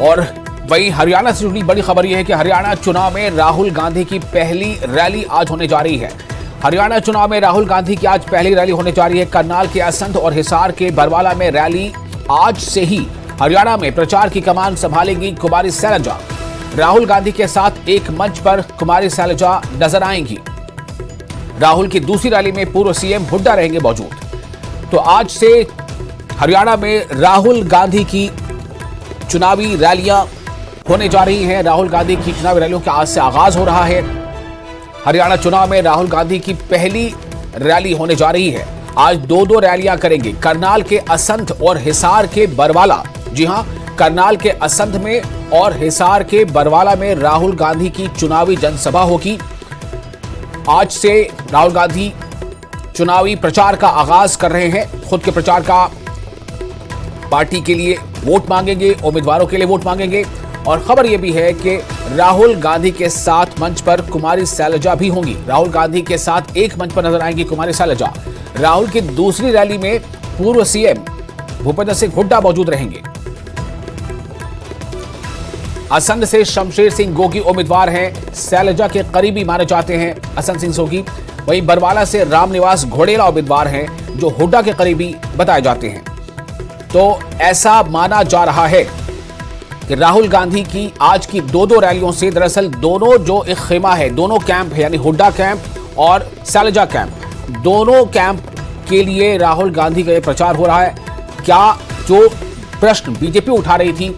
और वहीं हरियाणा से जुड़ी बड़ी खबर यह है कि हरियाणा चुनाव में राहुल गांधी की पहली रैली आज होने जा रही है। हरियाणा चुनाव में राहुल गांधी की आज पहली रैली होने जा रही है। करनाल के असंध और हिसार के बरवाला में रैली आज से ही हरियाणा में प्रचार की कमान संभालेंगी कुमारी शैलजा। राहुल गांधी के साथ एक मंच पर कुमारी शैलजा नजर आएंगी। राहुल की दूसरी रैली में पूर्व सीएम हुड्डा रहेंगे मौजूद। तो आज से हरियाणा में राहुल गांधी की चुनावी रैलियां होने जा रही हैं। राहुल गांधी की चुनावी रैलियों का आज से आगाज हो रहा है। हरियाणा चुनाव में राहुल गांधी की पहली रैली होने जा रही है। आज दो रैलियां करेंगे, करनाल के असंध और हिसार के बरवाला। जी हां, करनाल के असंध में और हिसार के बरवाला में राहुल गांधी की चुनावी जनसभा होगी। आज से राहुल गांधी चुनावी प्रचार का आगाज कर रहे हैं। खुद के प्रचार का पार्टी के लिए वोट मांगेंगे, उम्मीदवारों के लिए वोट मांगेंगे। और खबर यह भी है कि राहुल गांधी के साथ मंच पर कुमारी शैलजा भी होंगी। राहुल गांधी के साथ एक मंच पर नजर आएंगी कुमारी शैलजा। राहुल की दूसरी रैली में पूर्व सीएम भूपेंद्र सिंह हुड्डा मौजूद रहेंगे। असंध से शमशेर सिंह गोगी उम्मीदवार हैं, शैलजा के करीबी माने जाते हैं असंध सिंह गोगी। वहीं बरवाला से रामनिवास घोड़ेला उम्मीदवार हैं जो हुड्डा के करीबी बताए जाते हैं। तो ऐसा माना जा रहा है कि राहुल गांधी की आज की दो रैलियों से दरअसल दोनों जो एक खेमा है, दोनों कैंप है, यानी हुड्डा कैंप और शैलजा कैंप, दोनों कैंप के लिए राहुल गांधी का ये प्रचार हो रहा है। क्या जो प्रश्न बीजेपी उठा रही थी,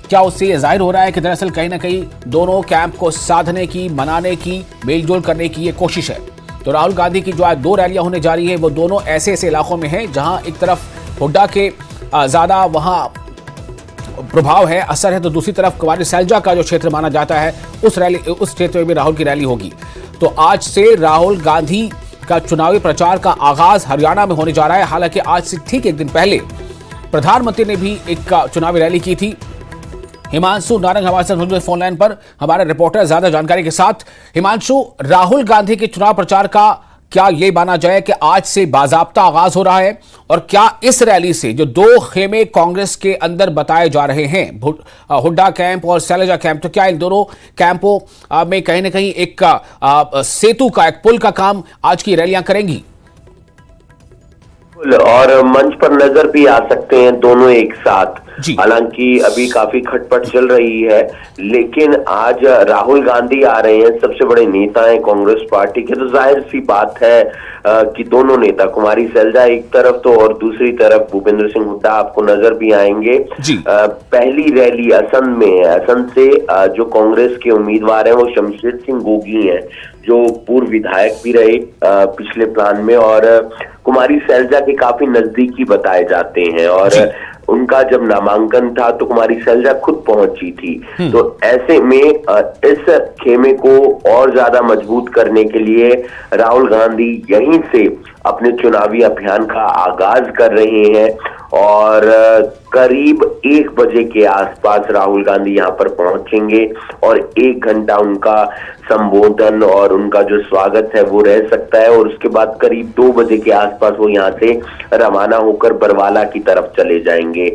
क्या उससे ये जाहिर हो रहा है कि दरअसल कहीं ना कहीं दोनों कैंप को साधने की, मनाने की, मेलजोल करने की ये कोशिश है। तो राहुल गांधी की जो आज दो रैलियां होने जा रही है वो दोनों ऐसे इलाकों में है जहां एक तरफ हुड्डा के ज्यादा वहां प्रभाव है, असर है, तो दूसरी तरफ कुमारी शैलजा का जो क्षेत्र माना जाता है उस क्षेत्र में भी राहुल की रैली होगी। तो आज से राहुल गांधी का चुनावी प्रचार का आगाज हरियाणा में होने जा रहा है। हालांकि आज से ठीक एक दिन पहले प्रधानमंत्री ने भी एक चुनावी रैली की थी। हिमांशु नारंग हमारे साथ फोन लाइन पर, हमारे रिपोर्टर ज्यादा जानकारी के साथ। हिमांशु, राहुल गांधी के चुनाव प्रचार का क्या ये माना जाए कि आज से बाजाब्ता आगाज हो रहा है, और क्या इस रैली से जो दो खेमे कांग्रेस के अंदर बताए जा रहे हैं, हुड्डा कैंप और शैलजा कैंप, तो क्या इन दोनों कैंपों में कहीं ना कहीं एक सेतु का, एक पुल का काम आज की रैलियां करेंगी? और मंच पर नजर भी आ सकते हैं दोनों एक साथ। हालांकि अभी काफी खटपट चल रही है, लेकिन आज राहुल गांधी आ रहे हैं, सबसे बड़े नेता हैं कांग्रेस पार्टी के, तो जाहिर सी बात है कि दोनों नेता, कुमारी शैलजा एक तरफ तो और दूसरी तरफ भूपेंद्र सिंह हुड्डा आपको नजर भी आएंगे। पहली रैली असंध में है। असंध से जो कांग्रेस के उम्मीदवार हैं वो शमशेर सिंह गोगी हैं, जो पूर्व विधायक भी रहे पिछले प्लान में, और कुमारी शैलजा के काफी नजदीकी बताए जाते हैं। और उनका जब नामांकन था तो कुमारी शैलजा खुद पहुंची थी। तो ऐसे में इस खेमे को और ज्यादा मजबूत करने के लिए राहुल गांधी यहीं से अपने चुनावी अभियान का आगाज कर रहे हैं। और करीब 1 बजे के आसपास राहुल गांधी यहाँ पर पहुंचेंगे और 1 घंटा उनका संबोधन और उनका जो स्वागत है वो रह सकता है। और उसके बाद करीब 2 बजे के आसपास वो यहाँ से रवाना होकर बरवाला की तरफ चले जाएंगे।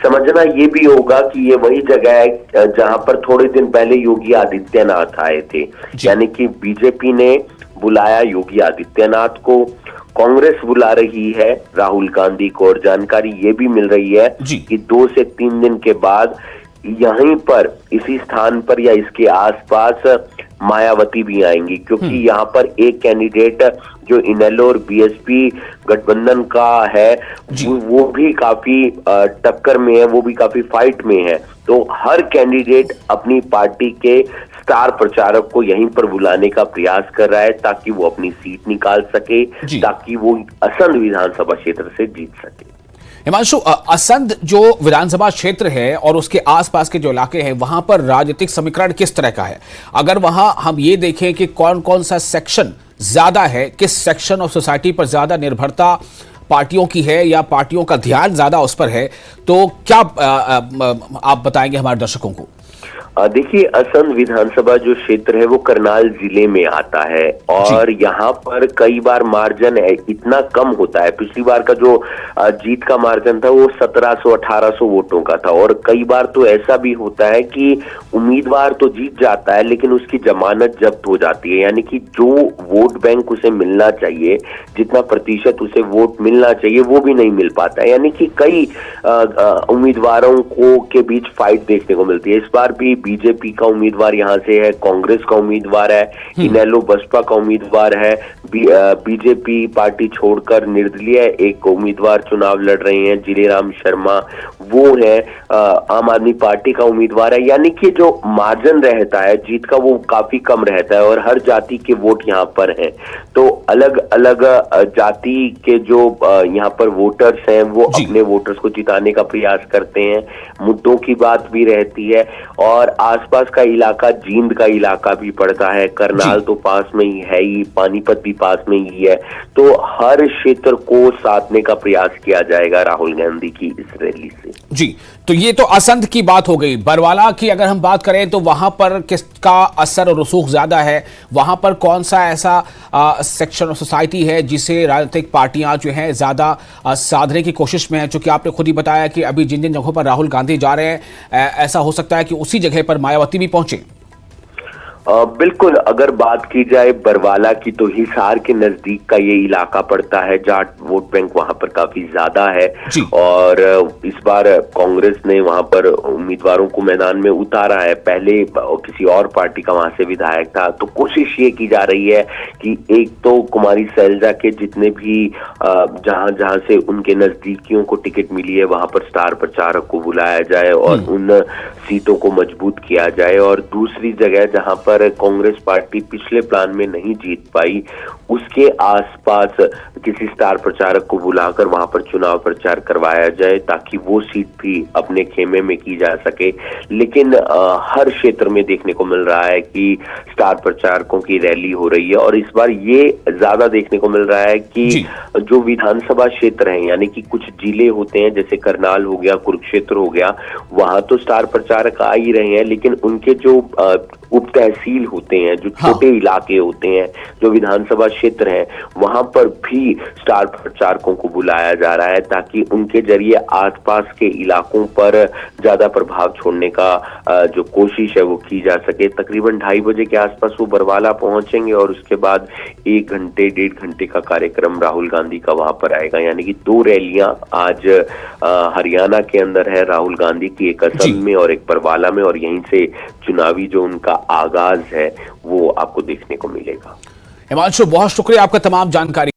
समझना ये भी होगा कि ये वही जगह है जहां पर थोड़े दिन पहले योगी आदित्यनाथ आए थे, यानी कि बीजेपी ने बुलाया योगी आदित्यनाथ को, कांग्रेस बुला रही है राहुल गांधी को। और जानकारी ये भी मिल रही है कि 2 से 3 दिन के बाद यहीं पर, इसी स्थान पर या इसके आसपास मायावती भी आएंगी, क्योंकि यहाँ पर एक कैंडिडेट जो इनेलो और बीएसपी गठबंधन का है वो भी काफी टक्कर में है, वो भी काफी फाइट में है। तो हर कैंडिडेट अपनी पार्टी के स्टार प्रचारक को यहीं पर बुलाने का प्रयास कर रहा है ताकि वो अपनी सीट निकाल सके, ताकि वो असंध विधानसभा क्षेत्र से जीत सके। हिमांशु, असंध जो विधानसभा क्षेत्र है और उसके आसपास के जो इलाके हैं वहां पर राजनीतिक समीकरण किस तरह का है? अगर वहां हम ये देखें कि कौन कौन सा सेक्शन ज्यादा है, किस सेक्शन ऑफ सोसाइटी पर ज्यादा निर्भरता पार्टियों की है या पार्टियों का ध्यान ज्यादा उस पर है, तो क्या आप बताएंगे हमारे दर्शकों को? देखिए, असंध विधानसभा जो क्षेत्र है वो करनाल जिले में आता है और यहाँ पर कई बार मार्जिन इतना कम होता है। पिछली बार का जो जीत का मार्जिन था वो 1700-1800 वोटों का था और कई बार तो ऐसा भी होता है कि उम्मीदवार तो जीत जाता है लेकिन उसकी जमानत जब्त हो जाती है, यानी कि जो वोट बैंक उसे मिलना चाहिए, जितना प्रतिशत उसे वोट मिलना चाहिए वो भी नहीं मिल पाता है, यानी कि कई उम्मीदवारों को के बीच फाइट देखने को मिलती है। इस बार भी बीजेपी का उम्मीदवार यहाँ से है, कांग्रेस का उम्मीदवार है, इनेलो बसपा का उम्मीदवार है, बीजेपी पार्टी छोड़कर निर्दलीय एक उम्मीदवार चुनाव लड़ रहे हैं, जिलेराम शर्मा, वो है आम आदमी पार्टी का उम्मीदवार है, यानी कि जो मार्जिन रहता है जीत का वो काफी कम रहता है और हर जाति के वोट यहाँ पर हैं। तो अलग अलग जाति के जो यहाँ पर वोटर्स हैं वो अपने वोटर्स को जिताने का प्रयास करते हैं, मुद्दों की बात भी रहती है और आसपास का इलाका जींद का इलाका भी पड़ता है, करनाल तो पास में ही है ही, पानीपत भी पास में ही है, तो हर क्षेत्र को साधने का प्रयास किया जाएगा राहुल गांधी की इस रैली से। जी, तो ये तो असंध की बात हो गई। बरवाला की अगर हम बात करें तो वहां पर किसका असर और रसूख ज्यादा है, वहां पर कौन सा ऐसा सेक्शन ऑफ सोसाइटी है जिसे राजनीतिक पार्टियां जो हैं ज्यादा साधने की कोशिश में है? चूंकि आपने खुद ही बताया कि अभी जिन जिन जगहों पर राहुल गांधी जा रहे हैं ऐसा हो सकता है कि उसी जगह पर मायावती भी पहुंचे। बिल्कुल, अगर बात की जाए बरवाला की तो हिसार के नजदीक का ये इलाका पड़ता है, जाट वोट बैंक वहां पर काफी ज्यादा है और इस बार कांग्रेस ने वहां पर उम्मीदवारों को मैदान में उतारा है। पहले किसी और पार्टी का वहां से विधायक था, तो कोशिश ये की जा रही है कि एक तो कुमारी सैलजा के जितने भी जहां जहां से उनके नजदीकियों को टिकट मिली है वहां पर स्टार प्रचारक को बुलाया जाए और उन सीटों को मजबूत किया जाए, और दूसरी जगह जहां पर कांग्रेस पार्टी पिछले प्लान में नहीं जीत पाई उसके आसपास किसी स्टार प्रचारक को बुलाकर वहां पर चुनाव प्रचार करवाया जाए ताकि वो सीट भी अपने खेमे में की जा सके। लेकिन हर क्षेत्र में देखने को मिल रहा है कि स्टार प्रचारकों की रैली हो रही है और इस बार ये ज्यादा देखने को मिल रहा है कि जो विधानसभा क्षेत्र हैं, यानी कि कुछ जिले होते हैं जैसे करनाल हो गया, कुरुक्षेत्र हो गया, वहां तो स्टार प्रचारक आ ही रहे हैं, लेकिन उनके जो उप तहसील होते हैं, जो छोटे इलाके होते हैं, जो विधानसभा क्षेत्र हैं, वहां पर भी स्टार प्रचारकों को बुलाया जा रहा है ताकि उनके जरिए आसपास के इलाकों पर ज्यादा प्रभाव छोड़ने का जो कोशिश है वो की जा सके। तकरीबन 2:30 बजे के आसपास वो बरवाला पहुंचेंगे और उसके बाद 1 घंटे 1.5 घंटे का कार्यक्रम राहुल गांधी का वहां पर आएगा, यानी कि 2 रैलियां आज हरियाणा के अंदर है राहुल गांधी की, एक असम में और एक बरवाला में, और यहीं से चुनावी जो उनका आगाज है वो आपको देखने को मिलेगा। हिमांशु, बहुत शुक्रिया आपका तमाम जानकारी।